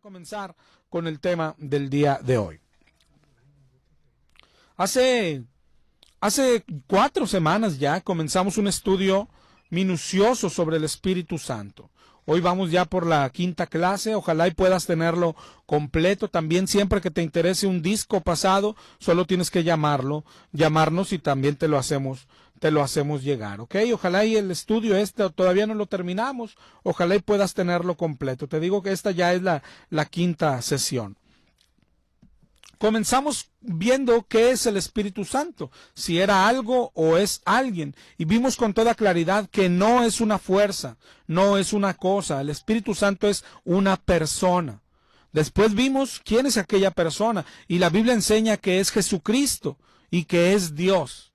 comenzar con el tema del día de hoy. Hace 4 semanas ya comenzamos un estudio minucioso sobre el Espíritu Santo. Hoy vamos ya por la 5ª clase, ojalá y puedas tenerlo completo. También siempre que te interese un disco pasado, solo tienes que llamarnos y también te lo hacemos llegar, ¿ok? Ojalá y el estudio todavía no lo terminamos, ojalá y puedas tenerlo completo. Te digo que esta ya es la 5ª sesión. Comenzamos viendo qué es el Espíritu Santo, si era algo o es alguien, y vimos con toda claridad que no es una fuerza, no es una cosa, el Espíritu Santo es una persona. Después vimos quién es aquella persona, y la Biblia enseña que es Jesucristo y que es Dios.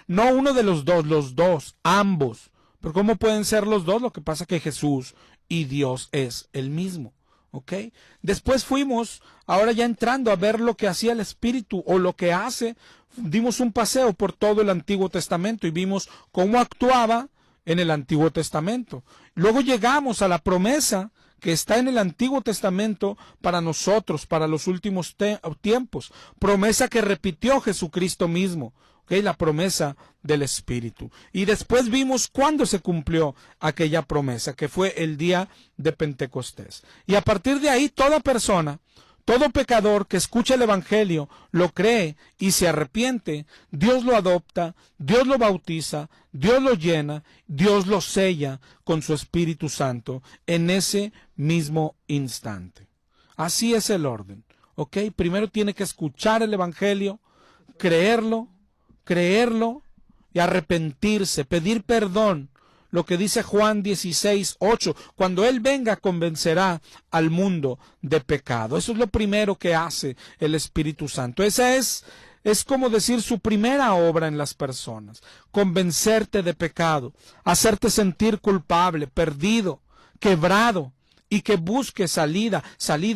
No uno de los dos, ambos. Pero ¿cómo pueden ser los dos? Lo que pasa es que Jesús y Dios es el mismo. ¿Ok? Después fuimos, ahora ya entrando a ver lo que hacía el Espíritu o lo que hace, dimos un paseo por todo el Antiguo Testamento y vimos cómo actuaba en el Antiguo Testamento. Luego llegamos a la promesa que está en el Antiguo Testamento para nosotros, para los últimos tiempos. Promesa que repitió Jesucristo mismo. ¿Okay? La promesa del Espíritu. Y después vimos cuándo se cumplió aquella promesa, que fue el día de Pentecostés. Y a partir de ahí, toda persona, todo pecador que escucha el Evangelio, lo cree y se arrepiente, Dios lo adopta, Dios lo bautiza, Dios lo llena, Dios lo sella con su Espíritu Santo en ese mismo instante. Así es el orden. ¿Ok? Primero tiene que escuchar el Evangelio, creerlo y arrepentirse, pedir perdón. Lo que dice Juan 16:8, cuando Él venga convencerá al mundo de pecado. Eso es lo primero que hace el Espíritu Santo. Esa es como decir su primera obra en las personas. Convencerte de pecado, hacerte sentir culpable, perdido, quebrado, y que busques salida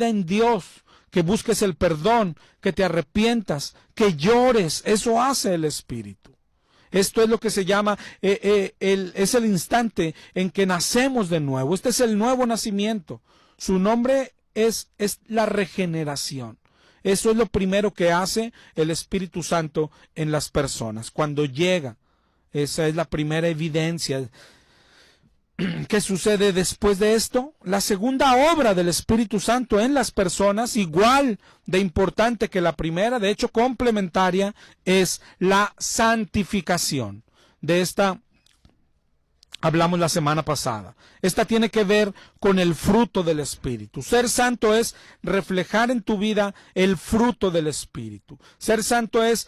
en Dios. Que busques el perdón, que te arrepientas, que llores. Eso hace el Espíritu. Esto es lo que se llama, es el instante en que nacemos de nuevo. Este es el nuevo nacimiento. Su nombre es la regeneración. Eso es lo primero que hace el Espíritu Santo en las personas. Cuando llega, esa es la primera evidencia. ¿Qué sucede después de esto? La segunda obra del Espíritu Santo en las personas, igual de importante que la primera, de hecho complementaria, es la santificación. De esta hablamos la semana pasada. Esta tiene que ver con el fruto del Espíritu. Ser santo es reflejar en tu vida el fruto del Espíritu. Ser santo es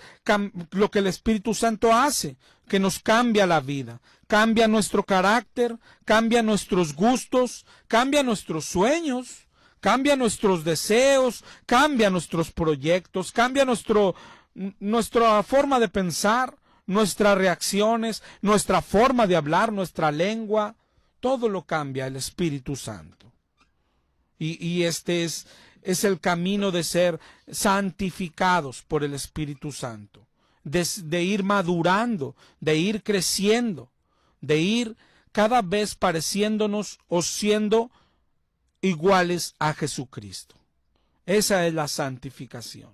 lo que el Espíritu Santo hace, que nos cambia la vida. Cambia nuestro carácter, cambia nuestros gustos, cambia nuestros sueños, cambia nuestros deseos, cambia nuestros proyectos, cambia nuestra forma de pensar, nuestras reacciones, nuestra forma de hablar, nuestra lengua. Todo lo cambia el Espíritu Santo. Y este es el camino de ser santificados por el Espíritu Santo, de ir madurando, de ir creciendo, de ir cada vez pareciéndonos o siendo iguales a Jesucristo. Esa es la santificación.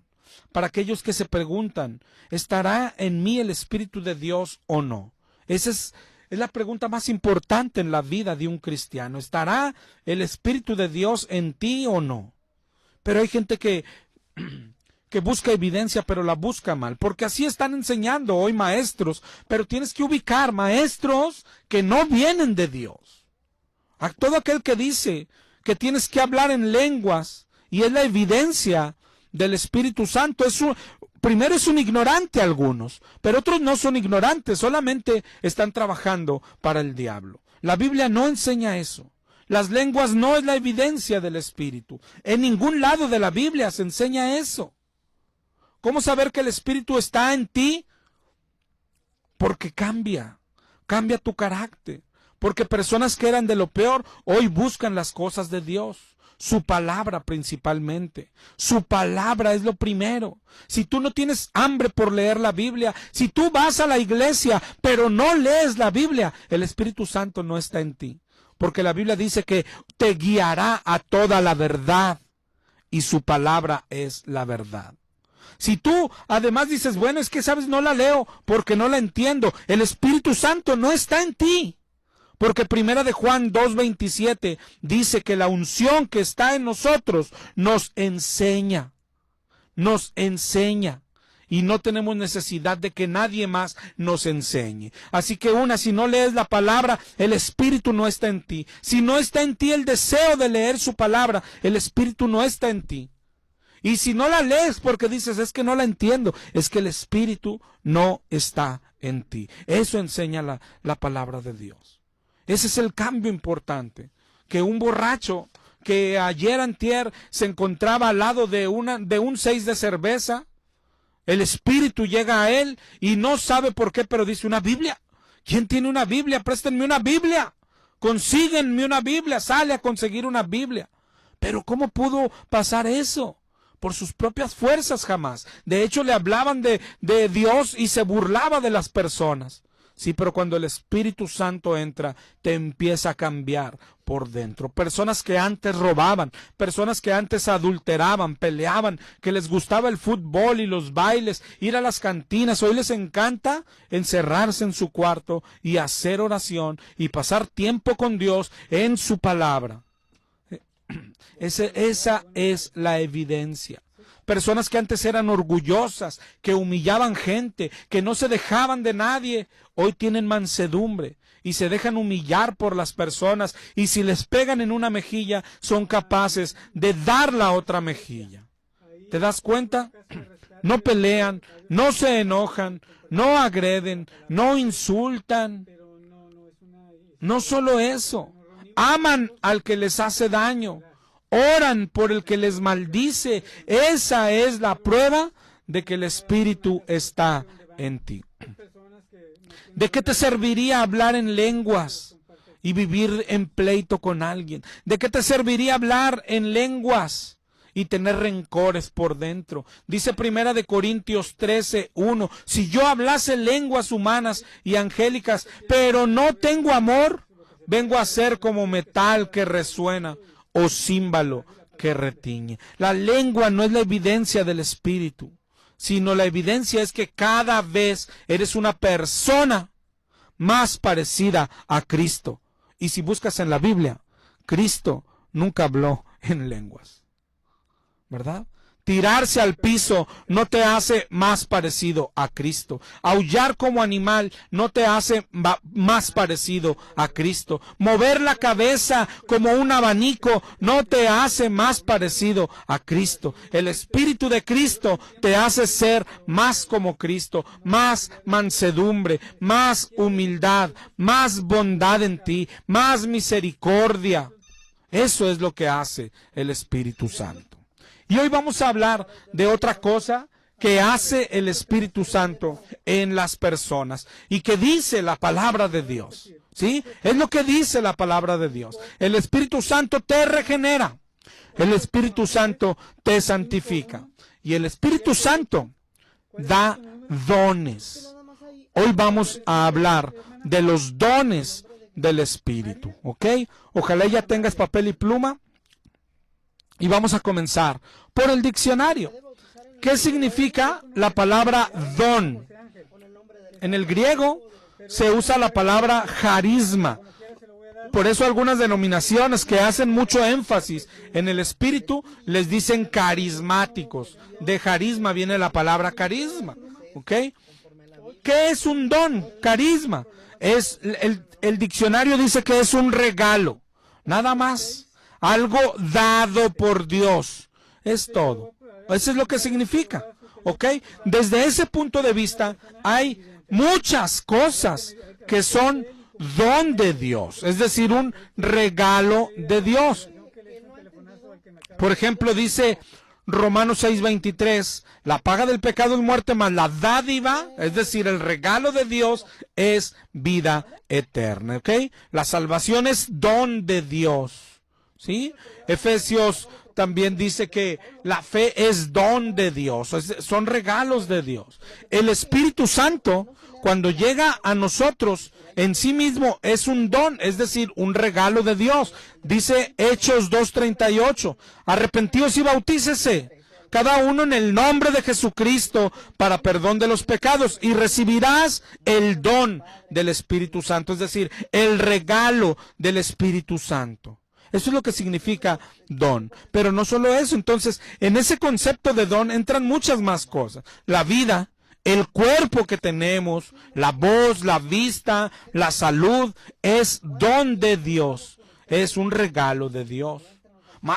Para aquellos que se preguntan, ¿estará en mí el Espíritu de Dios o no? Esa es la pregunta más importante en la vida de un cristiano. ¿Estará el Espíritu de Dios en ti o no? Pero hay gente que busca evidencia, pero la busca mal, porque así están enseñando hoy maestros, pero tienes que ubicar maestros que no vienen de Dios. A todo aquel que dice que tienes que hablar en lenguas y es la evidencia del Espíritu Santo, primero es un ignorante algunos, pero otros no son ignorantes, solamente están trabajando para el diablo. La Biblia no enseña eso. Las lenguas no es la evidencia del Espíritu. En ningún lado de la Biblia se enseña eso. ¿Cómo saber que el Espíritu está en ti? Porque cambia tu carácter. Porque personas que eran de lo peor, hoy buscan las cosas de Dios. Su palabra principalmente. Su palabra es lo primero. Si tú no tienes hambre por leer la Biblia, si tú vas a la iglesia, pero no lees la Biblia, el Espíritu Santo no está en ti. porque la Biblia dice que te guiará a toda la verdad y su palabra es la verdad. Si tú además dices, bueno, es que sabes, no la leo porque no la entiendo, el Espíritu Santo no está en ti. Porque primera de Juan 2:27 dice que la unción que está en nosotros nos enseña. Y no tenemos necesidad de que nadie más nos enseñe. Así que si no lees la palabra, el Espíritu no está en ti. Si no está en ti el deseo de leer su palabra, el Espíritu no está en ti. Y si no la lees porque dices, es que no la entiendo, es que el Espíritu no está en ti. Eso enseña la palabra de Dios. Ese es el cambio importante. Que un borracho que ayer antier se encontraba al lado de un 6 de cerveza, el Espíritu llega a él y no sabe por qué, pero dice, una Biblia. ¿Quién tiene una Biblia? Préstenme una Biblia. Consíguenme una Biblia. Sale a conseguir una Biblia. Pero ¿cómo pudo pasar eso? Por sus propias fuerzas jamás. De hecho, le hablaban de Dios y se burlaba de las personas. Sí, pero cuando el Espíritu Santo entra, te empieza a cambiar por dentro. Personas que antes robaban, personas que antes adulteraban, peleaban, que les gustaba el fútbol y los bailes, ir a las cantinas, hoy les encanta encerrarse en su cuarto y hacer oración y pasar tiempo con Dios en su palabra. Esa es la evidencia. Personas que antes eran orgullosas, que humillaban gente, que no se dejaban de nadie, hoy tienen mansedumbre y se dejan humillar por las personas, y si les pegan en una mejilla, son capaces de dar la otra mejilla. ¿Te das cuenta? No pelean, no se enojan, no agreden, no insultan. No solo eso, aman al que les hace daño. Oran por el que les maldice. Esa es la prueba de que el Espíritu está en ti. ¿De qué te serviría hablar en lenguas y vivir en pleito con alguien? ¿De qué te serviría hablar en lenguas y tener rencores por dentro? Dice primera de Corintios 13:1, si yo hablase lenguas humanas y angélicas, pero no tengo amor, vengo a ser como metal que resuena o címbalo que retiñe. La lengua no es la evidencia del Espíritu, sino la evidencia es que cada vez eres una persona más parecida a Cristo. Y si buscas en la Biblia, Cristo nunca habló en lenguas, ¿verdad? Tirarse al piso no te hace más parecido a Cristo. Aullar como animal no te hace más parecido a Cristo. Mover la cabeza como un abanico no te hace más parecido a Cristo. El Espíritu de Cristo te hace ser más como Cristo, más mansedumbre, más humildad, más bondad en ti, más misericordia. Eso es lo que hace el Espíritu Santo. Y hoy vamos a hablar de otra cosa que hace el Espíritu Santo en las personas y que dice la palabra de Dios. ¿Sí? Es lo que dice la palabra de Dios. El Espíritu Santo te regenera. El Espíritu Santo te santifica. Y el Espíritu Santo da dones. Hoy vamos a hablar de los dones del Espíritu. ¿Ok? Ojalá ya tengas papel y pluma. Y vamos a comenzar por el diccionario. ¿Qué significa la palabra don? En el griego se usa la palabra carisma. Por eso algunas denominaciones que hacen mucho énfasis en el Espíritu les dicen carismáticos. De carisma viene la palabra carisma. ¿Ok? ¿Qué es un don? Carisma. El diccionario dice que es un regalo. Nada más. Algo dado por Dios. Es todo. Eso es lo que significa. ¿Ok? Desde ese punto de vista, hay muchas cosas que son don de Dios. Es decir, un regalo de Dios. Por ejemplo, dice Romanos 6:23, la paga del pecado es muerte, mas la dádiva, es decir, el regalo de Dios es vida eterna. ¿Ok? La salvación es don de Dios. ¿Sí? Efesios también dice que la fe es don de Dios, son regalos de Dios. El Espíritu Santo, cuando llega a nosotros, en sí mismo es un don, es decir, un regalo de Dios. Dice Hechos 2:38, arrepentíos y bautícese cada uno en el nombre de Jesucristo para perdón de los pecados y recibirás el don del Espíritu Santo, es decir, el regalo del Espíritu Santo. Eso es lo que significa don. Pero no solo eso, entonces, en ese concepto de don entran muchas más cosas. La vida, el cuerpo que tenemos, la voz, la vista, la salud, es don de Dios. Es un regalo de Dios.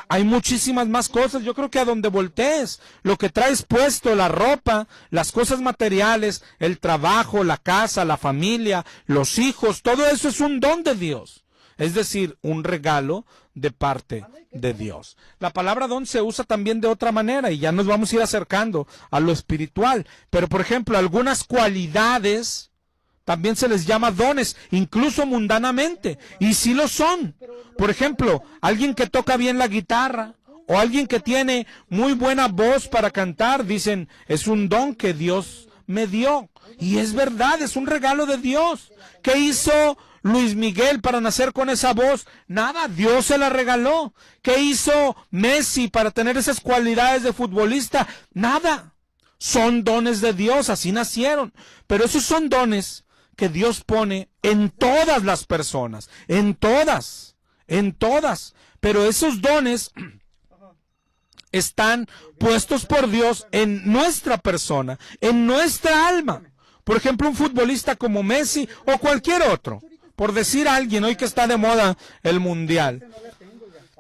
Hay muchísimas más cosas. Yo creo que a donde voltees, lo que traes puesto, la ropa, las cosas materiales, el trabajo, la casa, la familia, los hijos, todo eso es un don de Dios. Es decir, un regalo de parte de Dios. La palabra don se usa también de otra manera y ya nos vamos a ir acercando a lo espiritual. Pero, por ejemplo, algunas cualidades también se les llama dones, incluso mundanamente, y sí lo son. Por ejemplo, alguien que toca bien la guitarra o alguien que tiene muy buena voz para cantar, dicen, es un don que Dios me dio. Y es verdad, es un regalo de Dios. ¿Qué hizo Luis Miguel para nacer con esa voz? Nada, Dios se la regaló. ¿Qué hizo Messi para tener esas cualidades de futbolista? Nada. Son dones de Dios, así nacieron. Pero esos son dones que Dios pone en todas las personas, en todas. Pero esos dones están puestos por Dios en nuestra persona, en nuestra alma. Por ejemplo, un futbolista como Messi o cualquier otro, por decir a alguien hoy que está de moda el mundial,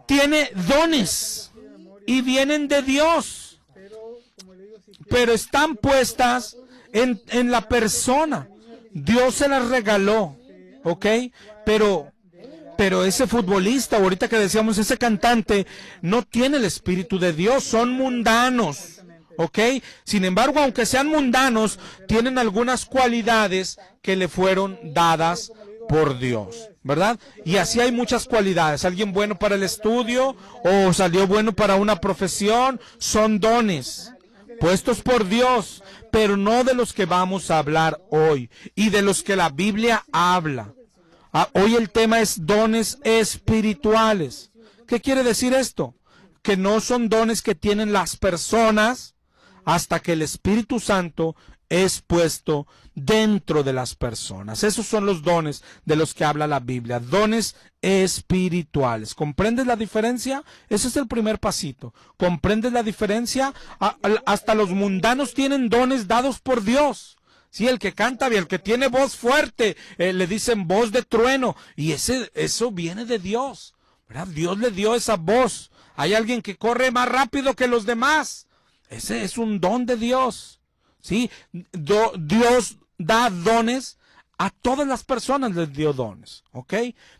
tiene dones y vienen de Dios, pero están puestas en la persona. Dios se las regaló, ¿ok? Pero ese futbolista, ahorita que decíamos, ese cantante, no tiene el Espíritu de Dios, son mundanos, ¿ok? Sin embargo, aunque sean mundanos, tienen algunas cualidades que le fueron dadas por Dios, ¿verdad? Y así hay muchas cualidades. Alguien bueno para el estudio o salió bueno para una profesión, son dones puestos por Dios, pero no de los que vamos a hablar hoy y de los que la Biblia habla. Hoy el tema es dones espirituales. ¿Qué quiere decir esto? Que no son dones que tienen las personas hasta que el Espíritu Santo es puesto dentro de las personas. Esos son los dones de los que habla la Biblia, dones espirituales. ¿Comprendes la diferencia? Ese es el primer pasito. ¿Comprendes la diferencia? Hasta los mundanos tienen dones dados por Dios. Sí, el que canta bien, el que tiene voz fuerte, le dicen voz de trueno, y eso viene de Dios, ¿verdad? Dios le dio esa voz. Hay alguien que corre más rápido que los demás. Ese es un don de Dios. Sí, Dios da dones a todas las personas, les dio dones, ¿ok?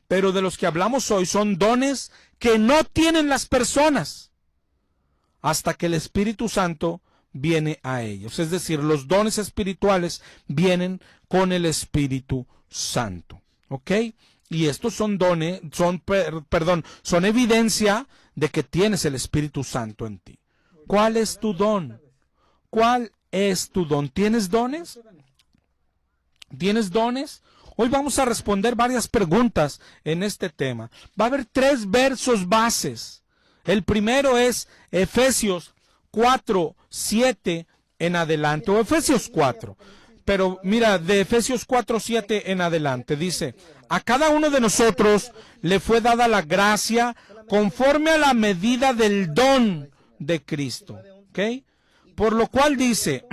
Pero de los que hablamos hoy son dones que no tienen las personas hasta que el Espíritu Santo viene a ellos. Es decir, los dones espirituales vienen con el Espíritu Santo, ¿ok? Y estos son dones, son evidencia de que tienes el Espíritu Santo en ti. ¿Cuál es tu don? ¿Cuál es tu don? ¿Tienes dones? ¿Tienes dones? Hoy vamos a responder varias preguntas en este tema. Va a haber 3 versos bases. El primero es Efesios 4:7 en adelante, o Efesios 4. Pero mira, de Efesios 4:7 en adelante, dice, a cada uno de nosotros le fue dada la gracia conforme a la medida del don de Cristo. ¿Ok? Por lo cual dice,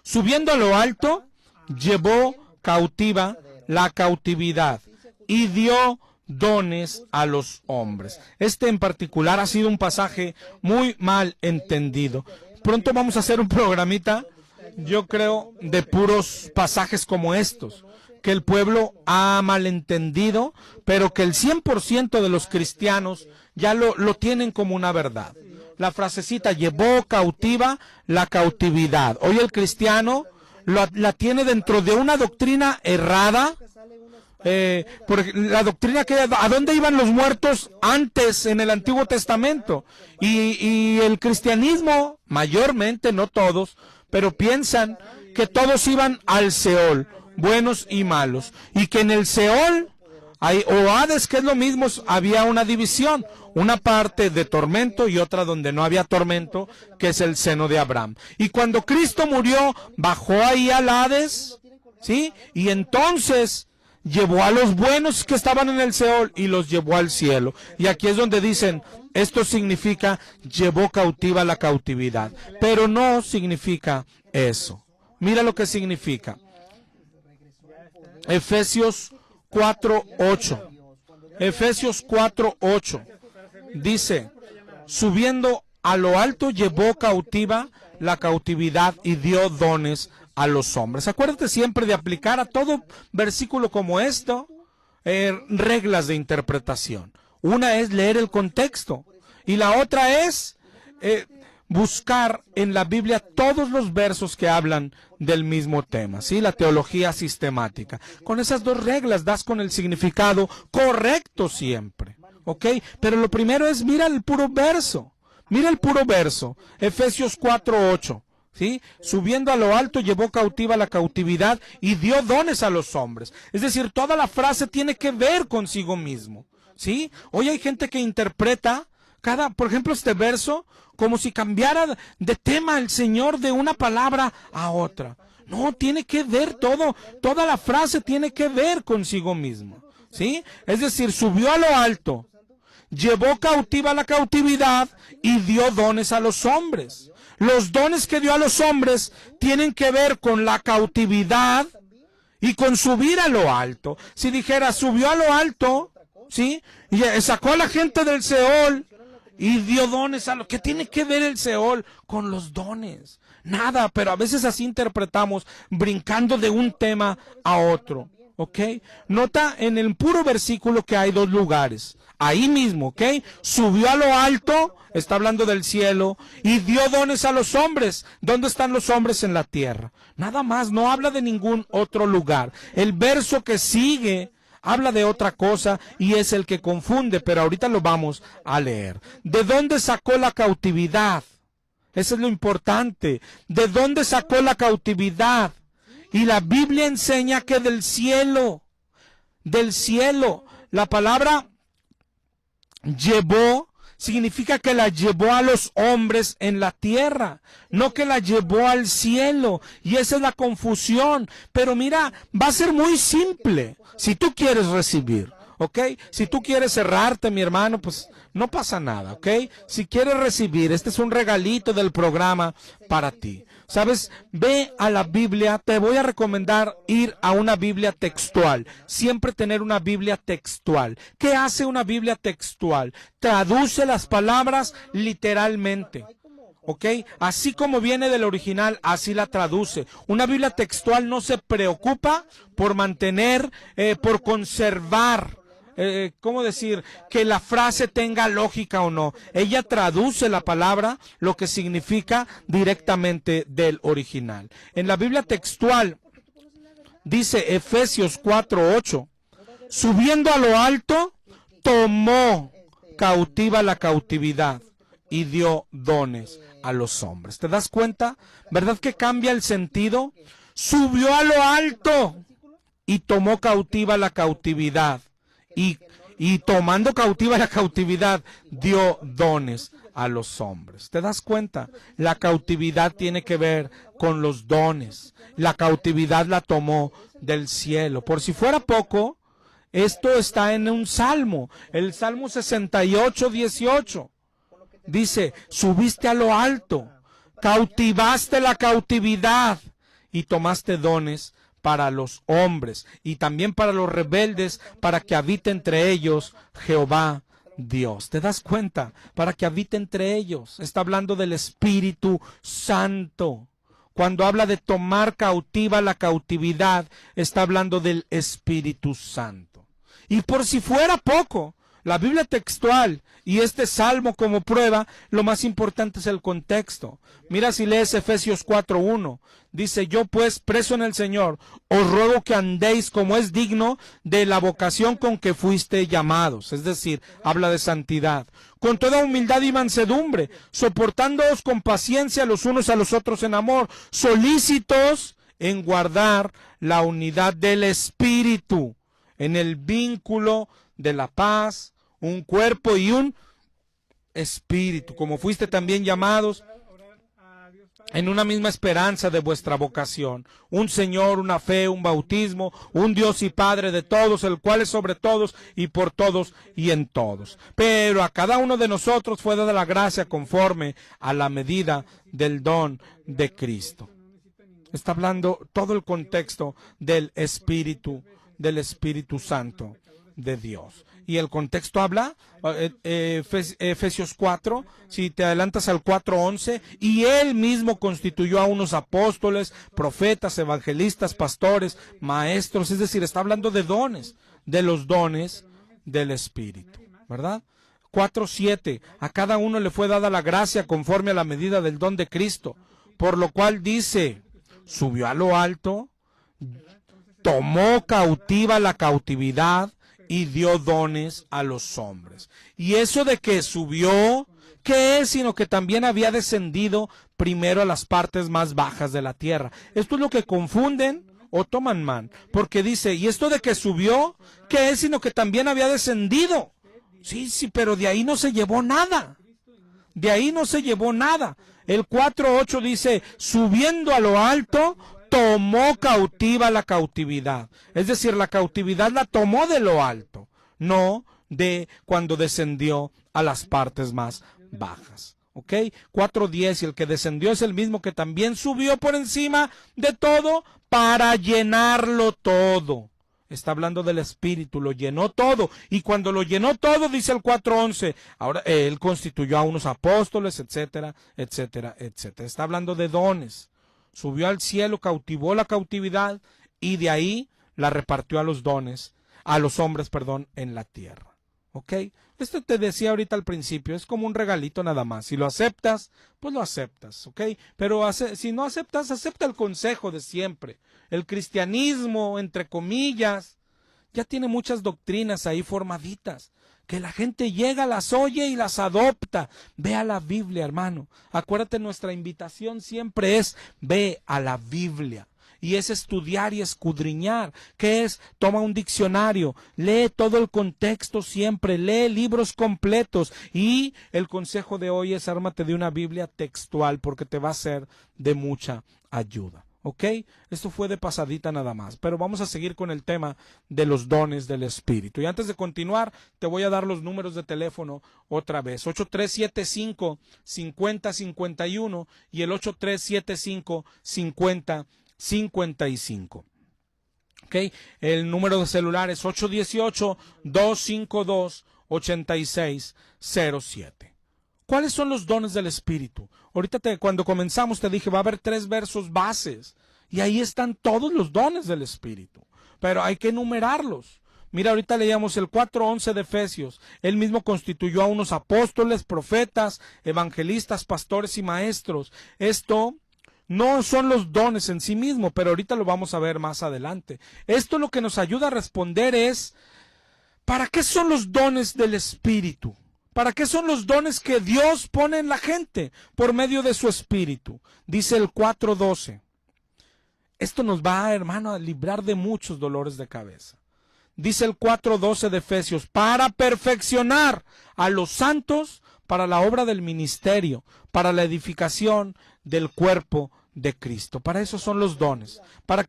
subiendo a lo alto, llevó cautiva la cautividad y dio dones a los hombres. Este en particular ha sido un pasaje muy mal entendido. Pronto vamos a hacer un programita, yo creo, de puros pasajes como estos, que el pueblo ha malentendido, pero que el 100% de los cristianos ya lo tienen como una verdad. La frasecita, llevó cautiva la cautividad. Hoy el cristiano la tiene dentro de una doctrina errada, porque la doctrina que a dónde iban los muertos antes en el Antiguo Testamento, y el cristianismo mayormente, no todos, pero piensan que todos iban al Seol, buenos y malos, y que en el Seol o Hades, que es lo mismo, había una división, una parte de tormento y otra donde no había tormento, que es el seno de Abraham. Y cuando Cristo murió, bajó ahí al Hades, ¿sí? Y entonces llevó a los buenos que estaban en el Seol y los llevó al cielo. Y aquí es donde dicen, esto significa llevó cautiva la cautividad, pero no significa eso. Mira lo que significa. Efesios 4:8. Efesios 4:8 dice, subiendo a lo alto llevó cautiva la cautividad y dio dones a los hombres. Acuérdate siempre de aplicar a todo versículo como esto reglas de interpretación. Una es leer el contexto y la otra es buscar en la Biblia todos los versos que hablan del mismo tema, ¿sí? La teología sistemática. Con esas dos reglas das con el significado correcto siempre, ¿ok? Pero lo primero es, mira el puro verso, Efesios 4:8, ¿sí? Subiendo a lo alto llevó cautiva la cautividad y dio dones a los hombres. Es decir, toda la frase tiene que ver consigo mismo, ¿sí? Hoy hay gente que interpreta por ejemplo, este verso como si cambiara de tema el Señor de una palabra a otra. No, tiene que ver toda la frase tiene que ver consigo mismo, ¿sí? Es decir, subió a lo alto, llevó cautiva la cautividad y dio dones a los hombres. Los dones que dio a los hombres tienen que ver con la cautividad y con subir a lo alto. Si dijera, subió a lo alto, ¿sí? Y sacó a la gente del Seol y dio dones a lo que tiene que ver el Seol con los dones. Nada, pero a veces así interpretamos, brincando de un tema a otro, ¿ok? Nota en el puro versículo que hay dos lugares. Ahí mismo, ¿ok? Subió a lo alto, está hablando del cielo, y dio dones a los hombres. ¿Dónde están los hombres en la tierra? Nada más, no habla de ningún otro lugar. El verso que sigue habla de otra cosa y es el que confunde, pero ahorita lo vamos a leer. ¿De dónde sacó la cautividad? Eso es lo importante. ¿De dónde sacó la cautividad? Y la Biblia enseña que del cielo. La palabra llevó significa que la llevó a los hombres en la tierra, no que la llevó al cielo. Y esa es la confusión. Pero mira, va a ser muy simple si tú quieres recibir, ¿ok? Si tú quieres cerrarte, mi hermano, pues no pasa nada, ¿ok? Si quieres recibir, este es un regalito del programa para ti. ¿Sabes? Ve a la Biblia, te voy a recomendar ir a una Biblia textual, siempre tener una Biblia textual. ¿Qué hace una Biblia textual? Traduce las palabras literalmente, ¿ok? Así como viene del original, así la traduce. Una Biblia textual no se preocupa por mantener, por conservar, ¿cómo decir? Que la frase tenga lógica o no. Ella traduce la palabra, lo que significa directamente del original. En la Biblia textual dice Efesios 4:8, subiendo a lo alto, tomó cautiva la cautividad y dio dones a los hombres. ¿Te das cuenta? ¿Verdad que cambia el sentido? Subió a lo alto y tomó cautiva la cautividad. Y tomando cautiva la cautividad, dio dones a los hombres. ¿Te das cuenta? La cautividad tiene que ver con los dones. La cautividad la tomó del cielo. Por si fuera poco, esto está en un salmo, el Salmo 68:18. Dice, subiste a lo alto, cautivaste la cautividad y tomaste dones para los hombres y también para los rebeldes, para que habite entre ellos Jehová Dios. ¿Te das cuenta? Para que habite entre ellos. Está hablando del Espíritu Santo. Cuando habla de tomar cautiva la cautividad, está hablando del Espíritu Santo. Y por si fuera poco, la Biblia textual y este salmo como prueba, lo más importante es el contexto. Mira si lees Efesios 4:1. Dice, yo pues, preso en el Señor, os ruego que andéis como es digno de la vocación con que fuiste llamados. Es decir, habla de santidad. Con toda humildad y mansedumbre, soportándoos con paciencia los unos a los otros en amor, solícitos en guardar la unidad del Espíritu, en el vínculo de la paz, un cuerpo y un espíritu, como fuiste también llamados en una misma esperanza de vuestra vocación, un Señor, una fe, un bautismo, un Dios y Padre de todos, el cual es sobre todos y por todos y en todos. Pero a cada uno de nosotros fue dada la gracia conforme a la medida del don de Cristo. Está hablando todo el contexto del Espíritu Santo de Dios. Y el contexto habla, Efesios 4, si te adelantas al 4:11, y Él mismo constituyó a unos apóstoles, profetas, evangelistas, pastores, maestros, es decir, está hablando de dones, de los dones del Espíritu, ¿verdad? 4:7, a cada uno le fue dada la gracia conforme a la medida del don de Cristo, por lo cual dice, subió a lo alto, tomó cautiva la cautividad, y dio dones a los hombres. Y eso de que subió, ¿qué es? Sino que también había descendido primero a las partes más bajas de la tierra. Esto es lo que confunden o toman mal, porque dice, y esto de que subió, ¿qué es? Sino que también había descendido. Sí, pero de ahí no se llevó nada. De ahí no se llevó nada. El 4:8 dice, subiendo a lo alto, tomó cautiva la cautividad. Es decir, la cautividad la tomó de lo alto, no de cuando descendió a las partes más bajas. ¿Ok? 4:10, y el que descendió es el mismo que también subió por encima de todo para llenarlo todo. Está hablando del Espíritu, lo llenó todo. Y cuando lo llenó todo, dice el 4:11, ahora Él constituyó a unos apóstoles, etcétera, etcétera, etcétera. Está hablando de dones. Subió al cielo, cautivó la cautividad y de ahí la repartió a los hombres, en la tierra. ¿Ok? Esto te decía ahorita al principio, es como un regalito nada más. Si lo aceptas, pues lo aceptas, ¿ok? Pero si no aceptas, acepta el consejo de siempre. El cristianismo, entre comillas, ya tiene muchas doctrinas ahí formaditas, que la gente llega, las oye y las adopta. Ve a la Biblia, hermano. Acuérdate, nuestra invitación siempre es, ve a la Biblia. Y es estudiar y escudriñar. ¿Qué es? Toma un diccionario, lee todo el contexto siempre, lee libros completos. Y el consejo de hoy es, ármate de una Biblia textual, porque te va a ser de mucha ayuda. ¿Ok? Esto fue de pasadita nada más, pero vamos a seguir con el tema de los dones del Espíritu. Y antes de continuar, te voy a dar los números de teléfono otra vez. 8375-5051 y el 8375-5055. ¿Ok? El número de celular es 818-252-8607. ¿Cuáles son los dones del Espíritu? Ahorita cuando comenzamos te dije, va a haber 3 versos bases. Y ahí están todos los dones del Espíritu. Pero hay que enumerarlos. Mira, ahorita leíamos el 4:11 de Efesios. Él mismo constituyó a unos apóstoles, profetas, evangelistas, pastores y maestros. Esto no son los dones en sí mismo, pero ahorita lo vamos a ver más adelante. Esto lo que nos ayuda a responder es, ¿para qué son los dones del Espíritu? ¿Para qué son los dones que Dios pone en la gente por medio de su Espíritu? Dice el 4:12. Esto nos va, hermano, a librar de muchos dolores de cabeza. Dice el 4:12 de Efesios, para perfeccionar a los santos para la obra del ministerio, para la edificación del cuerpo de Cristo. Para eso son los dones, para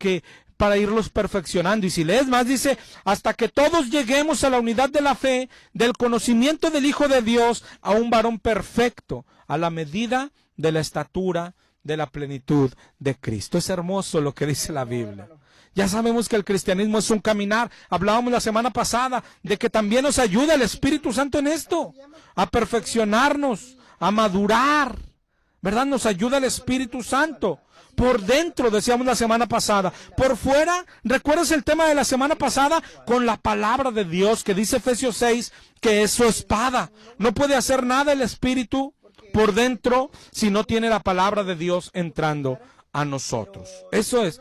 irlos perfeccionando. Y si lees más, dice, hasta que todos lleguemos a la unidad de la fe, del conocimiento del Hijo de Dios, a un varón perfecto, a la medida de la estatura de la plenitud de Cristo. Es hermoso lo que dice la Biblia. Ya sabemos que el cristianismo es un caminar. Hablábamos la semana pasada de que también nos ayuda el Espíritu Santo en esto, a perfeccionarnos, a madurar, ¿verdad? Nos ayuda el Espíritu Santo. Por dentro, decíamos la semana pasada. Por fuera, ¿recuerdas el tema de la semana pasada? Con la palabra de Dios, que dice Efesios 6, que es su espada. No puede hacer nada el Espíritu por dentro si no tiene la palabra de Dios entrando a nosotros. Eso es.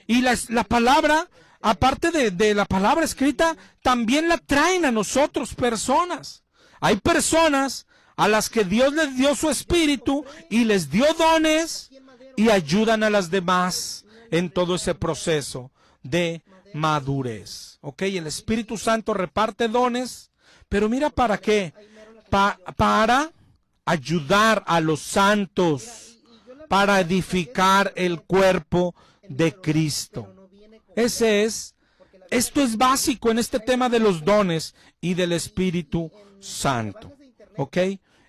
Y la palabra, aparte de la palabra escrita, también la traen a nosotros personas. Hay personas a las que Dios les dio su Espíritu y les dio dones y ayudan a las demás en todo ese proceso de madurez. ¿Ok? El Espíritu Santo reparte dones, pero mira para qué. Para ayudar a los santos, para edificar el cuerpo de Cristo. Esto es básico en este tema de los dones y del Espíritu Santo. ¿Ok?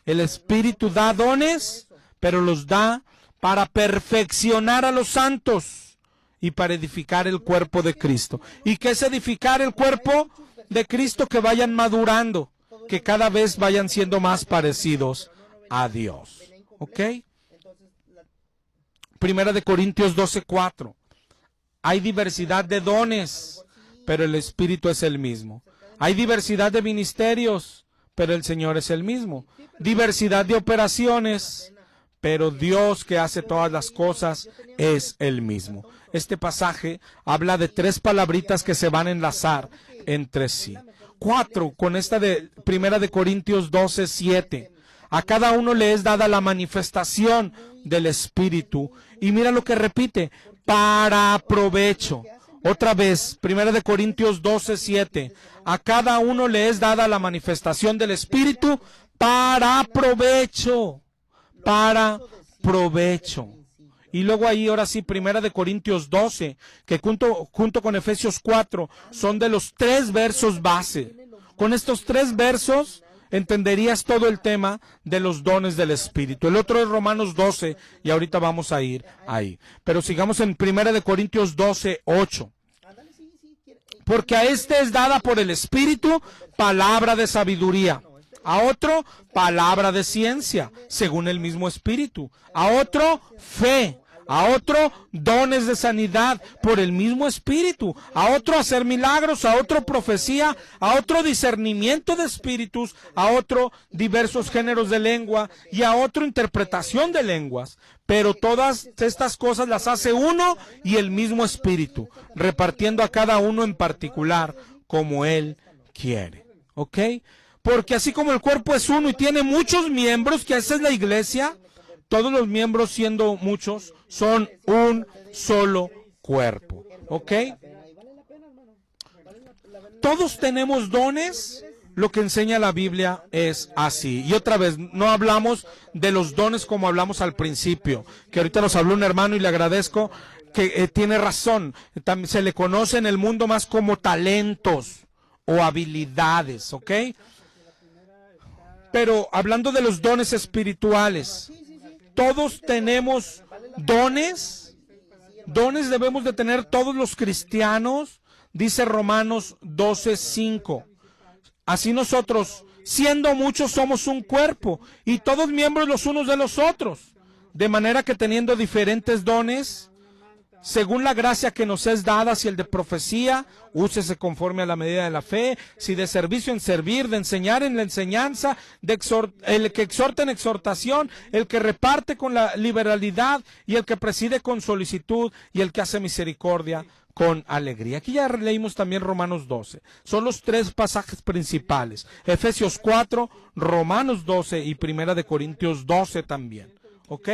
El Espíritu da dones, pero los da para perfeccionar a los santos y para edificar el cuerpo de Cristo. ¿Y qué es edificar el cuerpo de Cristo? Que vayan madurando, que cada vez vayan siendo más parecidos a Dios. ¿Ok? Primera de Corintios 12:4. Hay diversidad de dones, pero el Espíritu es el mismo. Hay diversidad de ministerios, pero el Señor es el mismo. Diversidad de operaciones, pero Dios que hace todas las cosas es el mismo. Este pasaje habla de 3 palabritas que se van a enlazar entre sí. 4, con esta de Primera de Corintios 12:7. A cada uno le es dada la manifestación del Espíritu. Y mira lo que repite, para provecho. Otra vez, Primera de Corintios 12:7. A cada uno le es dada la manifestación del Espíritu para provecho. Para provecho. Y luego ahí, ahora sí, Primera de Corintios 12, que junto con Efesios 4, son de los 3 versos base. Con estos 3 versos entenderías todo el tema de los dones del Espíritu. El otro es Romanos 12, y ahorita vamos a ir ahí. Pero sigamos en Primera de Corintios 12:8. Porque a este es dada por el Espíritu palabra de sabiduría, a otro palabra de ciencia, según el mismo Espíritu, a otro fe, a otro dones de sanidad por el mismo Espíritu, a otro hacer milagros, a otro profecía, a otro discernimiento de espíritus, a otro diversos géneros de lengua y a otro interpretación de lenguas. Pero todas estas cosas las hace uno y el mismo Espíritu, repartiendo a cada uno en particular como Él quiere. ¿Ok? Porque así como el cuerpo es uno y tiene muchos miembros, que esa es la iglesia, todos los miembros, siendo muchos, son un solo cuerpo. ¿Ok? Todos tenemos dones. Lo que enseña la Biblia es así. Y otra vez, no hablamos de los dones como hablamos al principio, que ahorita nos habló un hermano y le agradezco, que tiene razón. También se le conoce en el mundo más como talentos o habilidades, ¿ok? Pero hablando de los dones espirituales, todos tenemos dones. Dones debemos de tener todos los cristianos, dice Romanos 12:5. Así nosotros, siendo muchos, somos un cuerpo y todos miembros los unos de los otros, de manera que teniendo diferentes dones, según la gracia que nos es dada, si el de profecía, úsese conforme a la medida de la fe, si de servicio en servir, de enseñar en la enseñanza, el que exhorta en exhortación, el que reparte con la liberalidad y el que preside con solicitud y el que hace misericordia con alegría. Aquí ya leímos también Romanos 12. Son los 3 pasajes principales. Efesios 4, Romanos 12 y Primera de Corintios 12 también. ¿Ok?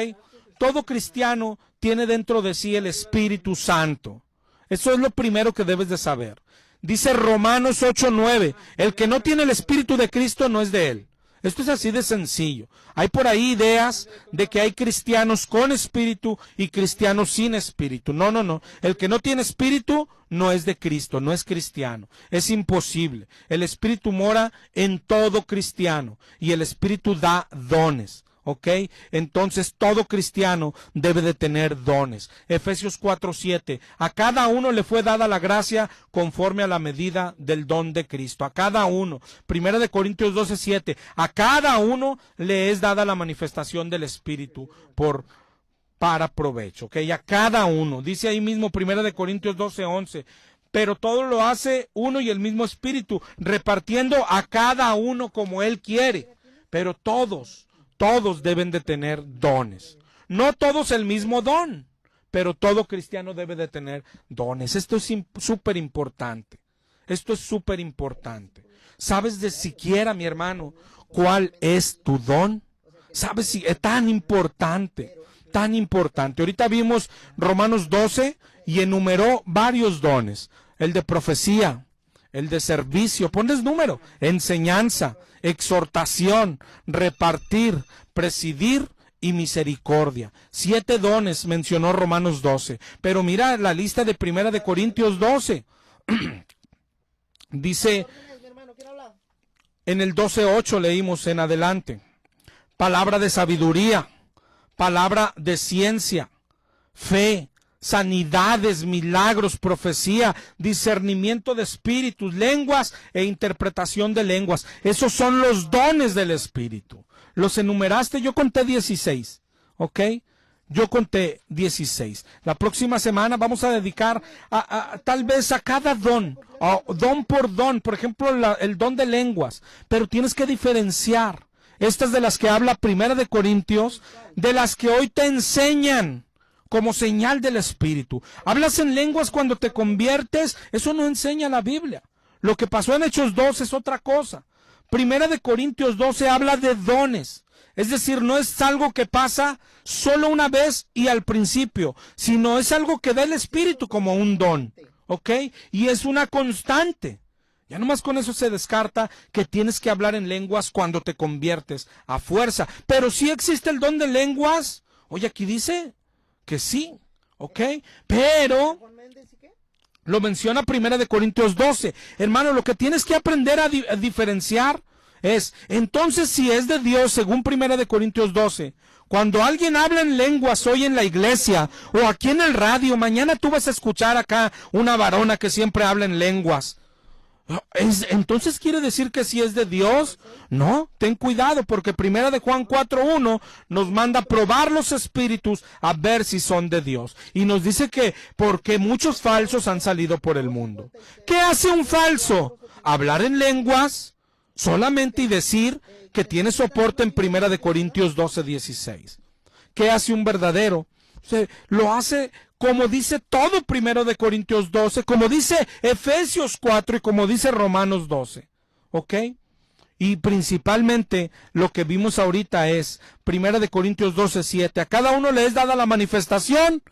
Todo cristiano tiene dentro de sí el Espíritu Santo. Eso es lo primero que debes de saber. Dice Romanos 8:9, el que no tiene el Espíritu de Cristo no es de él. Esto es así de sencillo. Hay por ahí ideas de que hay cristianos con espíritu y cristianos sin espíritu. No, no, no. El que no tiene espíritu no es de Cristo, no es cristiano. Es imposible. El Espíritu mora en todo cristiano y el Espíritu da dones. ¿Ok? Entonces todo cristiano debe de tener dones. Efesios 4:7. A cada uno le fue dada la gracia conforme a la medida del don de Cristo. A cada uno. Primera de Corintios 12:7. A cada uno le es dada la manifestación del Espíritu para provecho. ¿Ok? A cada uno. Dice ahí mismo Primera de Corintios 12:11. Pero todo lo hace uno y el mismo Espíritu, repartiendo a cada uno como Él quiere. Pero todos deben de tener dones. No todos el mismo don, pero todo cristiano debe de tener dones. Esto es súper importante. Esto es súper importante. ¿Sabes de siquiera, mi hermano, cuál es tu don? ¿Sabes si es tan importante? tan importante. Ahorita vimos Romanos 12 y enumeró varios dones. El de profecía, el de servicio, ponles número, enseñanza, exhortación, repartir, presidir y misericordia. 7 dones mencionó Romanos 12. Pero mira la lista de 1 de Corintios 12. Dice, en el 12:8 leímos en adelante, palabra de sabiduría, palabra de ciencia, fe, sanidades, milagros, profecía, discernimiento de espíritus, lenguas e interpretación de lenguas. Esos son los dones del Espíritu. Los enumeraste, yo conté 16, ¿ok? Yo conté 16. La próxima semana vamos a dedicar tal vez a cada don, don por don. Por ejemplo, el don de lenguas, pero tienes que diferenciar. Estas de las que habla 1 de Corintios, de las que hoy te enseñan como señal del Espíritu. Hablas en lenguas cuando te conviertes, eso no enseña la Biblia. Lo que pasó en Hechos 2 es otra cosa. 1 de Corintios 12 habla de dones. Es decir, no es algo que pasa solo una vez y al principio, sino es algo que da el Espíritu como un don, ¿ok? Y es una constante. Ya nomás con eso se descarta que tienes que hablar en lenguas cuando te conviertes a fuerza. Pero sí existe el don de lenguas. Oye, aquí dice que sí, ¿ok? Pero lo menciona 1 de Corintios 12. Hermano, lo que tienes que aprender a diferenciar es, entonces si es de Dios, según 1 de Corintios 12, cuando alguien habla en lenguas hoy en la iglesia o aquí en el radio, mañana tú vas a escuchar acá una varona que siempre habla en lenguas. Entonces quiere decir que si es de Dios. No, ten cuidado, porque 1 de Juan 4:1 nos manda probar los espíritus a ver si son de Dios, y nos dice que porque muchos falsos han salido por el mundo. ¿Qué hace un falso? Hablar en lenguas solamente y decir que tiene soporte en 1 de Corintios 12:16. ¿Qué hace un verdadero? Lo hace como dice todo 1 de Corintios 12, como dice Efesios 4 y como dice Romanos 12, ¿ok? Y principalmente lo que vimos ahorita es 1 de Corintios 12:7, a cada uno le es dada la manifestación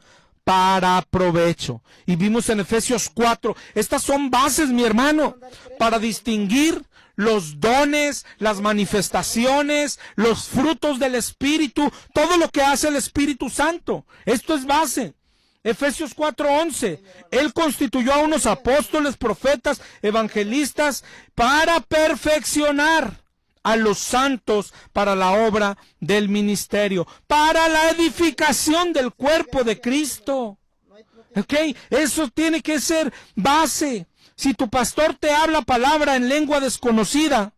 para provecho. Y vimos en Efesios 4, estas son bases, mi hermano, para distinguir los dones, las manifestaciones, los frutos del Espíritu, todo lo que hace el Espíritu Santo. Esto es base. Efesios 4:11, Él constituyó a unos apóstoles, profetas, evangelistas, para perfeccionar a los santos para la obra del ministerio, para la edificación del cuerpo de Cristo. ¿Ok? Eso tiene que ser base. Si tu pastor te habla palabra en lengua desconocida,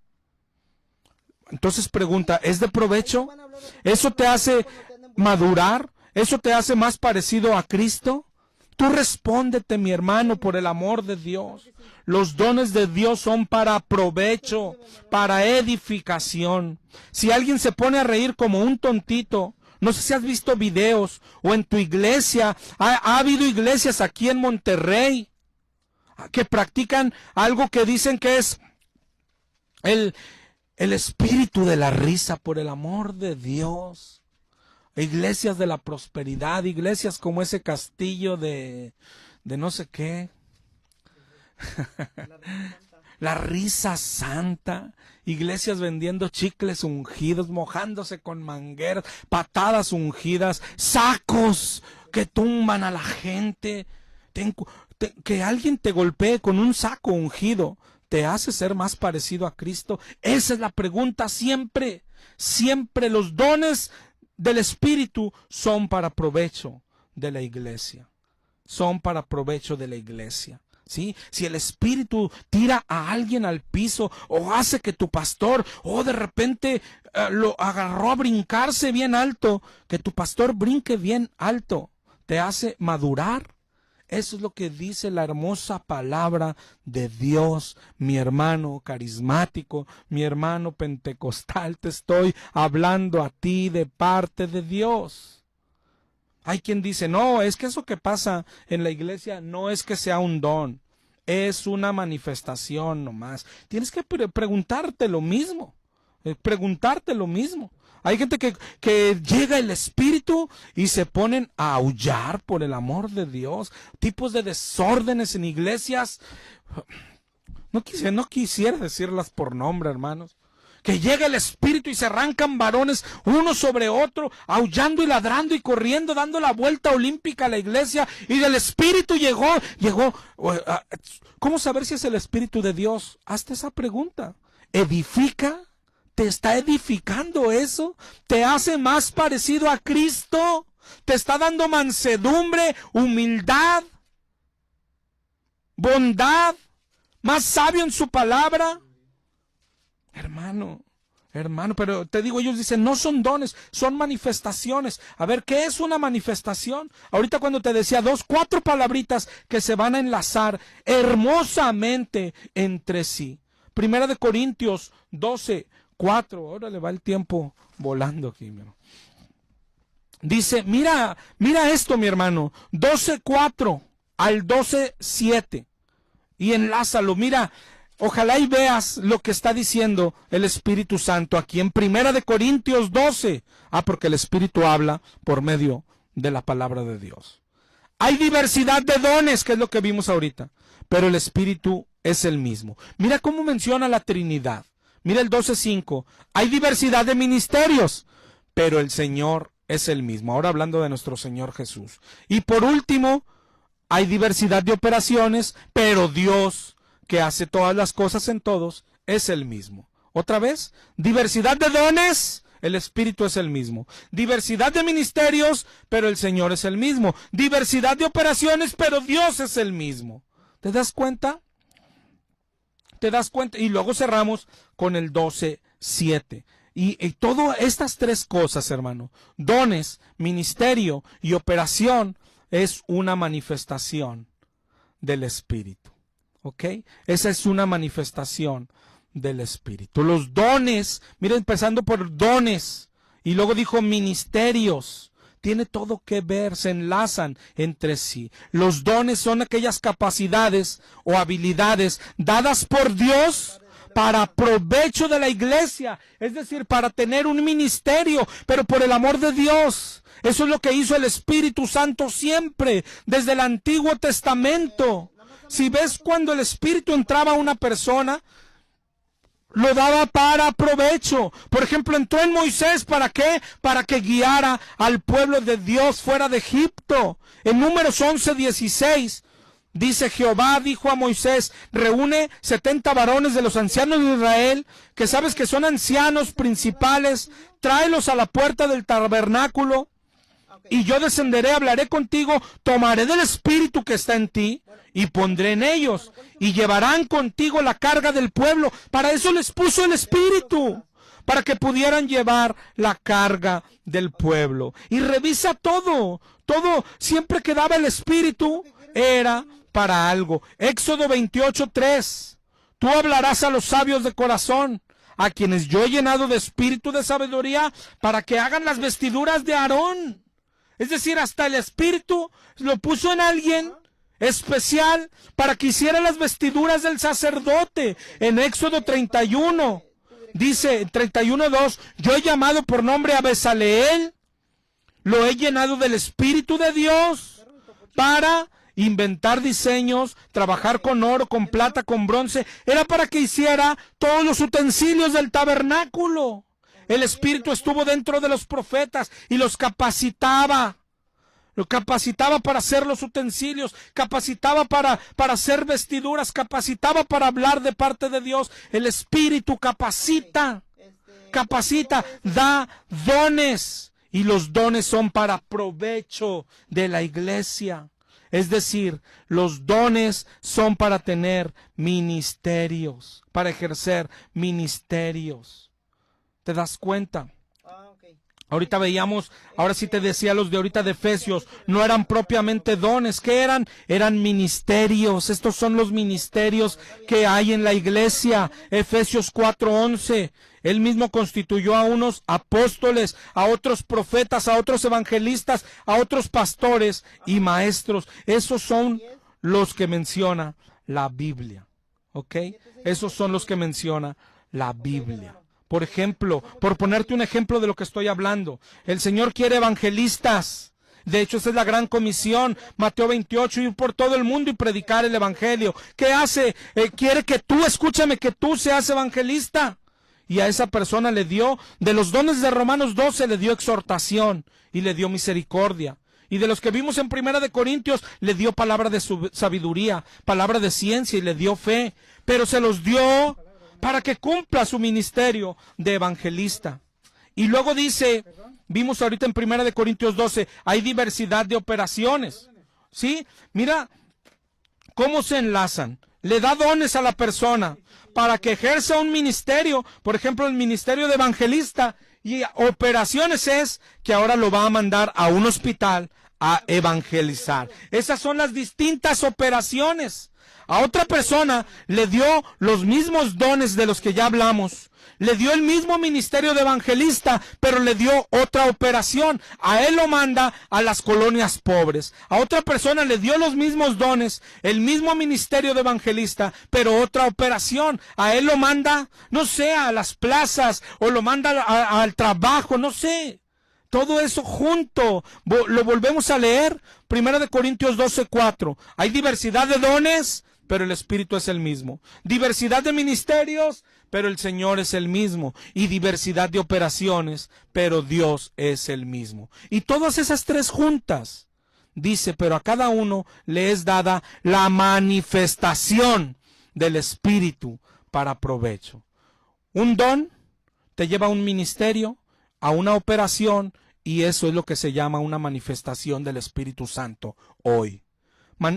entonces pregunta, ¿es de provecho? ¿Eso te hace madurar? ¿Eso te hace más parecido a Cristo? Tú respóndete, mi hermano, por el amor de Dios. Los dones de Dios son para provecho, para edificación. Si alguien se pone a reír como un tontito, no sé si has visto videos o en tu iglesia, ha habido iglesias aquí en Monterrey que practican algo que dicen que es el espíritu de la risa, por el amor de Dios. Iglesias de la prosperidad, iglesias como ese castillo de no sé qué. La risa santa. Iglesias vendiendo chicles ungidos, mojándose con mangueras, patadas ungidas, sacos que tumban a la gente. Que alguien te golpee con un saco ungido, ¿te hace ser más parecido a Cristo? Esa es la pregunta siempre. Siempre los dones del Espíritu son para provecho de la iglesia. Son para provecho de la iglesia. ¿Sí? Si el Espíritu tira a alguien al piso o hace que tu pastor de repente lo agarró a brincarse bien alto, que tu pastor brinque bien alto, te hace madurar. Eso es lo que dice la hermosa palabra de Dios, mi hermano carismático, mi hermano pentecostal. Te estoy hablando a ti de parte de Dios. Hay quien dice, no, es que eso que pasa en la iglesia no es que sea un don, es una manifestación nomás. Tienes que preguntarte lo mismo, Hay gente que llega el Espíritu y se ponen a aullar por el amor de Dios. Tipos de desórdenes en iglesias. No quisiera decirlas por nombre, hermanos. Que llega el Espíritu y se arrancan varones uno sobre otro, aullando y ladrando y corriendo, dando la vuelta olímpica a la iglesia. Y del Espíritu llegó. ¿Cómo saber si es el Espíritu de Dios? Hazte esa pregunta. ¿Edifica? ¿Te está edificando eso? ¿Te hace más parecido a Cristo? ¿Te está dando mansedumbre, humildad, bondad, más sabio en su palabra? Hermano, pero te digo, ellos dicen, no son dones, son manifestaciones. A ver, ¿qué es una manifestación? Ahorita cuando te decía 4 palabritas que se van a enlazar hermosamente entre sí. Primera de Corintios 12:4. Ahora le va el tiempo volando aquí, mi hermano. Dice, mira esto, mi hermano, 12:4 al 12:7. Y enlázalo, mira. Ojalá y veas lo que está diciendo el Espíritu Santo aquí en Primera de Corintios 12. Porque el Espíritu habla por medio de la palabra de Dios. Hay diversidad de dones, que es lo que vimos ahorita, pero el Espíritu es el mismo. Mira cómo menciona la Trinidad. Mira el 12:5. Hay diversidad de ministerios, pero el Señor es el mismo. Ahora hablando de nuestro Señor Jesús. Y por último, hay diversidad de operaciones, pero Dios, que hace todas las cosas en todos, es el mismo. Otra vez, diversidad de dones, el Espíritu es el mismo. Diversidad de ministerios, pero el Señor es el mismo. Diversidad de operaciones, pero Dios es el mismo. ¿Te das cuenta? ¿Te das cuenta? Y luego cerramos con el 12:7. Y todas estas 3 cosas, hermano, dones, ministerio y operación, es una manifestación del Espíritu. ¿Ok? Esa es una manifestación del Espíritu. Los dones, miren, empezando por dones, y luego dijo ministerios, tiene todo que ver, se enlazan entre sí. Los dones son aquellas capacidades o habilidades dadas por Dios para provecho de la iglesia, es decir, para tener un ministerio, pero por el amor de Dios. Eso es lo que hizo el Espíritu Santo siempre, desde el Antiguo Testamento. Si ves cuando el Espíritu entraba a una persona, lo daba para provecho. Por ejemplo, entró en Moisés, ¿para qué? Para que guiara al pueblo de Dios fuera de Egipto. En Números 11:16 dice, Jehová dijo a Moisés, reúne 70 varones de los ancianos de Israel, que sabes que son ancianos principales, tráelos a la puerta del tabernáculo, y yo descenderé, hablaré contigo, tomaré del Espíritu que está en ti, y pondré en ellos, y llevarán contigo la carga del pueblo. Para eso les puso el Espíritu, para que pudieran llevar la carga del pueblo. Y revisa todo, siempre que daba el Espíritu, era para algo. Éxodo 28:3. Tú hablarás a los sabios de corazón, a quienes yo he llenado de espíritu de sabiduría, para que hagan las vestiduras de Aarón. Es decir, hasta el Espíritu lo puso en alguien especial para que hiciera las vestiduras del sacerdote. En Éxodo 31, dice 31:2, yo he llamado por nombre a Bezaleel, lo he llenado del Espíritu de Dios para inventar diseños, trabajar con oro, con plata, con bronce. Era para que hiciera todos los utensilios del tabernáculo. El Espíritu estuvo dentro de los profetas y los capacitaba. Lo capacitaba para hacer los utensilios, capacitaba para hacer vestiduras, capacitaba para hablar de parte de Dios. El Espíritu capacita, da dones, y los dones son para provecho de la iglesia. Es decir, los dones son para tener ministerios, para ejercer ministerios. ¿Te das cuenta? Ahorita veíamos, ahora sí te decía los de ahorita de Efesios, no eran propiamente dones, ¿qué eran? Eran ministerios. Estos son los ministerios que hay en la iglesia. Efesios 4:11. Él mismo constituyó a unos apóstoles, a otros profetas, a otros evangelistas, a otros pastores y maestros. Esos son los que menciona la Biblia. ¿Ok? Esos son los que menciona la Biblia. Por ejemplo, por ponerte un ejemplo de lo que estoy hablando, el Señor quiere evangelistas. De hecho, esa es la gran comisión, Mateo 28, ir por todo el mundo y predicar el evangelio. ¿Qué hace? Quiere que tú, escúchame, que tú seas evangelista. Y a esa persona le dio, de los dones de Romanos 12, le dio exhortación y le dio misericordia. Y de los que vimos en Primera de Corintios, le dio palabra de sabiduría, palabra de ciencia y le dio fe. Pero se los dio para que cumpla su ministerio de evangelista. Y luego dice, vimos ahorita en Primera de Corintios 12, hay diversidad de operaciones. ¿Sí? Mira cómo se enlazan. Le da dones a la persona para que ejerza un ministerio, por ejemplo, el ministerio de evangelista. Y operaciones es que ahora lo va a mandar a un hospital a evangelizar. Esas son las distintas operaciones. A otra persona le dio los mismos dones de los que ya hablamos. Le dio el mismo ministerio de evangelista, pero le dio otra operación. A él lo manda a las colonias pobres. A otra persona le dio los mismos dones, el mismo ministerio de evangelista, pero otra operación. A él lo manda, no sé, a las plazas, o lo manda al trabajo, no sé. Todo eso junto, lo volvemos a leer, 1 Corintios 12:4. Hay diversidad de dones, pero el Espíritu es el mismo. Diversidad de ministerios, pero el Señor es el mismo. Y diversidad de operaciones, pero Dios es el mismo. Y todas esas tres juntas, dice, pero a cada uno le es dada la manifestación del Espíritu para provecho. Un don te lleva a un ministerio, a una operación, y eso es lo que se llama una manifestación del Espíritu Santo hoy.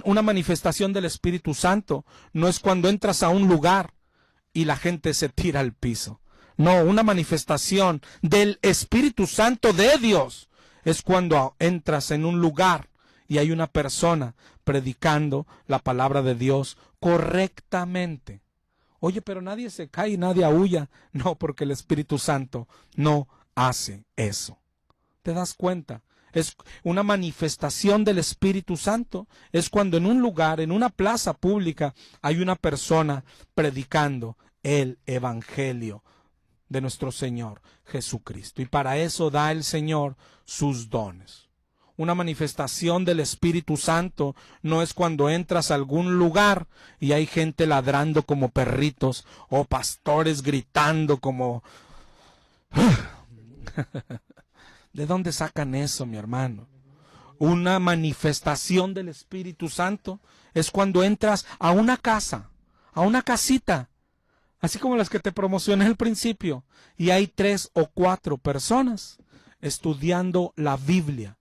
Una manifestación del Espíritu Santo no es cuando entras a un lugar y la gente se tira al piso. No, una manifestación del Espíritu Santo de Dios es cuando entras en un lugar y hay una persona predicando la palabra de Dios correctamente. Oye, pero nadie se cae y nadie aúlla. No, porque el Espíritu Santo no hace eso. ¿Te das cuenta? Es una manifestación del Espíritu Santo. Es cuando en un lugar, en una plaza pública, hay una persona predicando el Evangelio de nuestro Señor Jesucristo. Y para eso da el Señor sus dones. Una manifestación del Espíritu Santo no es cuando entras a algún lugar y hay gente ladrando como perritos o pastores gritando como... ¿De dónde sacan eso, mi hermano? Una manifestación del Espíritu Santo es cuando entras a una casa, a una casita, así como las que te promocioné al principio, y hay 3 o 4 personas estudiando la Biblia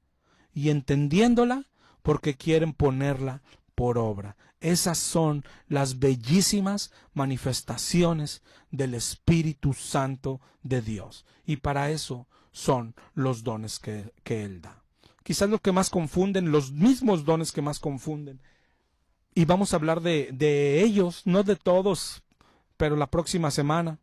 y entendiéndola porque quieren ponerla por obra. Esas son las bellísimas manifestaciones del Espíritu Santo de Dios. Y para eso son los dones que Él da. Quizás lo que más confunden, los mismos dones que más confunden. Y vamos a hablar de ellos, no de todos, pero la próxima semana.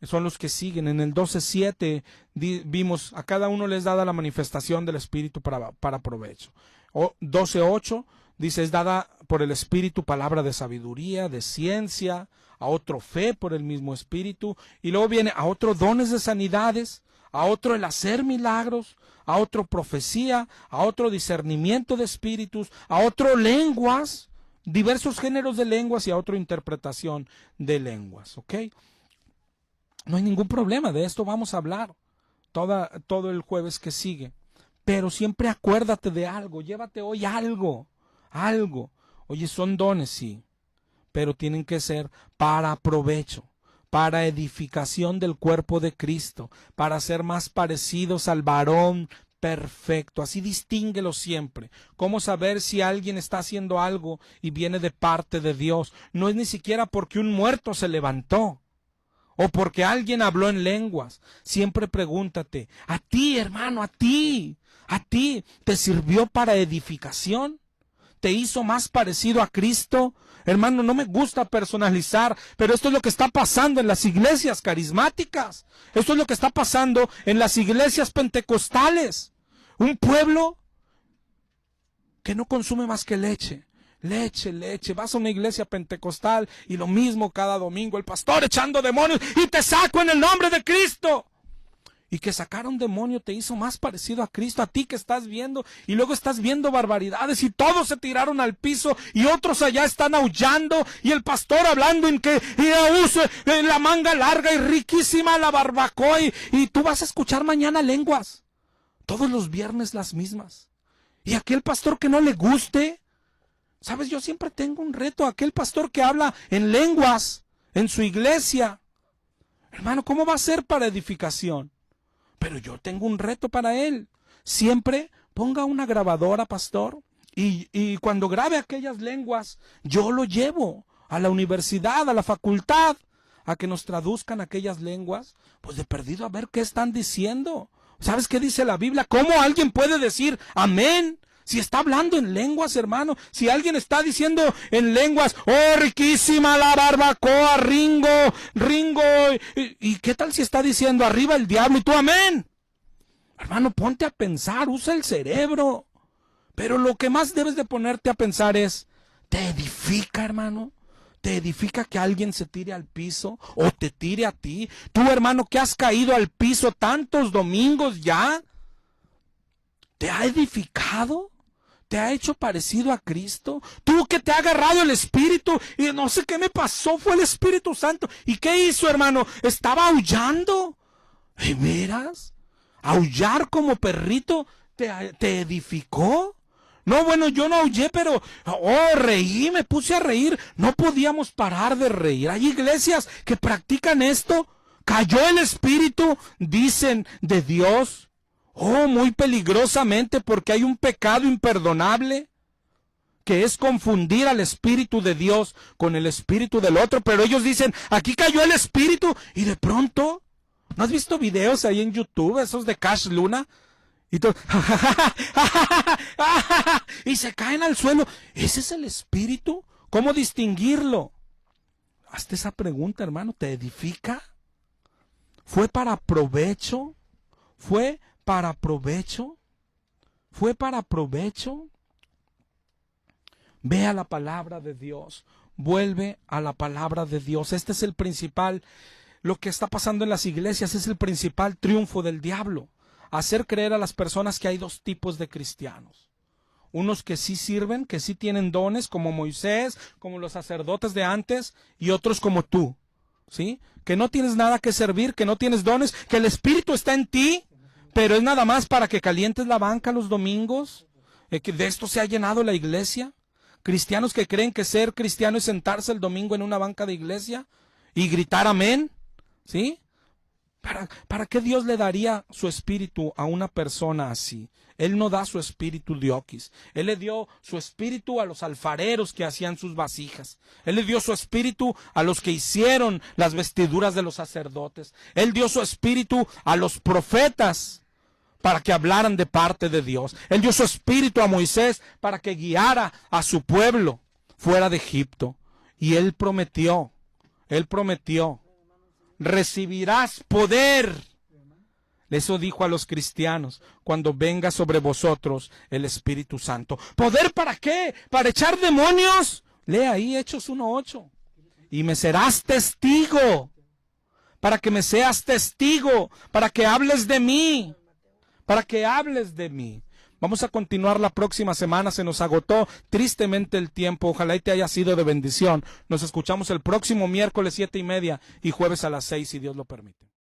Son los que siguen. En el 12:7 vimos, a cada uno les dada la manifestación del Espíritu para provecho. 12:8 dice, es dada por el Espíritu palabra de sabiduría, de ciencia, a otro fe por el mismo Espíritu, y luego viene a otro dones de sanidades, a otro el hacer milagros, a otro profecía, a otro discernimiento de espíritus, a otro lenguas, diversos géneros de lenguas, y a otro interpretación de lenguas, ¿ok? No hay ningún problema, de esto vamos a hablar todo el jueves que sigue. Pero siempre acuérdate de algo, llévate hoy algo. Oye, son dones, sí, pero tienen que ser para provecho, para edificación del cuerpo de Cristo, para ser más parecidos al varón perfecto. Así distínguelo siempre. ¿Cómo saber si alguien está haciendo algo y viene de parte de Dios? No es ni siquiera porque un muerto se levantó o porque alguien habló en lenguas. Siempre pregúntate, a ti, hermano, a ti, ¿te sirvió para edificación? ¿Te hizo más parecido a Cristo? Hermano, no me gusta personalizar, pero esto es lo que está pasando en las iglesias carismáticas. Esto es lo que está pasando en las iglesias pentecostales. Un pueblo que no consume más que leche, leche, leche. Vas a una iglesia pentecostal y lo mismo cada domingo, el pastor echando demonios y te saco en el nombre de Cristo. Y que sacar un demonio te hizo más parecido a Cristo, a ti que estás viendo, y luego estás viendo barbaridades y todos se tiraron al piso y otros allá están aullando y el pastor hablando en que use la manga larga y riquísima la barbacoa y tú vas a escuchar mañana lenguas, todos los viernes las mismas. Y aquel pastor que no le guste, sabes, yo siempre tengo un reto, aquel pastor que habla en lenguas en su iglesia, hermano, ¿cómo va a ser para edificación? Pero yo tengo un reto para él. Siempre ponga una grabadora, pastor, y cuando grabe aquellas lenguas, yo lo llevo a la universidad, a la facultad, a que nos traduzcan aquellas lenguas, pues de perdido a ver qué están diciendo. ¿Sabes qué dice la Biblia? ¿Cómo alguien puede decir amén? Si está hablando en lenguas, hermano, si alguien está diciendo en lenguas, oh, riquísima la barbacoa, Ringo, ¿y qué tal si está diciendo arriba el diablo y tú amén? Hermano, ponte a pensar, usa el cerebro. Pero lo que más debes de ponerte a pensar es, ¿te edifica, hermano? ¿Te edifica que alguien se tire al piso o te tire a ti? Tú, hermano, que has caído al piso tantos domingos ya, ¿te ha edificado? ¿Te ha hecho parecido a Cristo? Tú que te ha agarrado el Espíritu y no sé qué me pasó, fue el Espíritu Santo. ¿Y qué hizo, hermano? Estaba aullando. ¿Y miras? ¿Aullar como perrito te edificó? No, bueno, yo no aullé, pero reí, me puse a reír. No podíamos parar de reír. Hay iglesias que practican esto. Cayó el Espíritu, dicen, de Dios. Muy peligrosamente, porque hay un pecado imperdonable que es confundir al Espíritu de Dios con el Espíritu del otro. Pero ellos dicen, aquí cayó el Espíritu y de pronto, ¿no has visto videos ahí en YouTube, esos de Cash Luna? Y todo, y se caen al suelo. ¿Ese es el Espíritu? ¿Cómo distinguirlo? Hazte esa pregunta, hermano. ¿Te edifica? ¿Fue para provecho? ¿Fue para provecho? ¿Fue para provecho? Ve a la palabra de Dios. Vuelve a la palabra de Dios. Este es el principal, lo que está pasando en las iglesias es el principal triunfo del diablo. Hacer creer a las personas que hay dos tipos de cristianos. Unos que sí sirven, que sí tienen dones, como Moisés, como los sacerdotes de antes, y otros como tú, ¿sí? Que no tienes nada que servir, que no tienes dones, que el Espíritu está en ti, pero es nada más para que calientes la banca los domingos, que de esto se ha llenado la iglesia. Cristianos que creen que ser cristiano es sentarse el domingo en una banca de iglesia y gritar amén, ¿sí? ¿Para qué Dios le daría su espíritu a una persona así? Él no da su espíritu dioquis. Él le dio su espíritu a los alfareros que hacían sus vasijas. Él le dio su espíritu a los que hicieron las vestiduras de los sacerdotes. Él dio su espíritu a los profetas para que hablaran de parte de Dios. Él dio su espíritu a Moisés para que guiara a su pueblo fuera de Egipto. Y él prometió, recibirás poder. Eso dijo a los cristianos, cuando venga sobre vosotros el Espíritu Santo. ¿Poder para qué? ¿Para echar demonios? Lee ahí Hechos 1:8. Y me serás testigo. Para que me seas testigo. Para que hables de mí. Para que hables de mí. Vamos a continuar la próxima semana. Se nos agotó tristemente el tiempo. Ojalá y te haya sido de bendición. Nos escuchamos el próximo miércoles 7:30 y jueves a las 6, si Dios lo permite.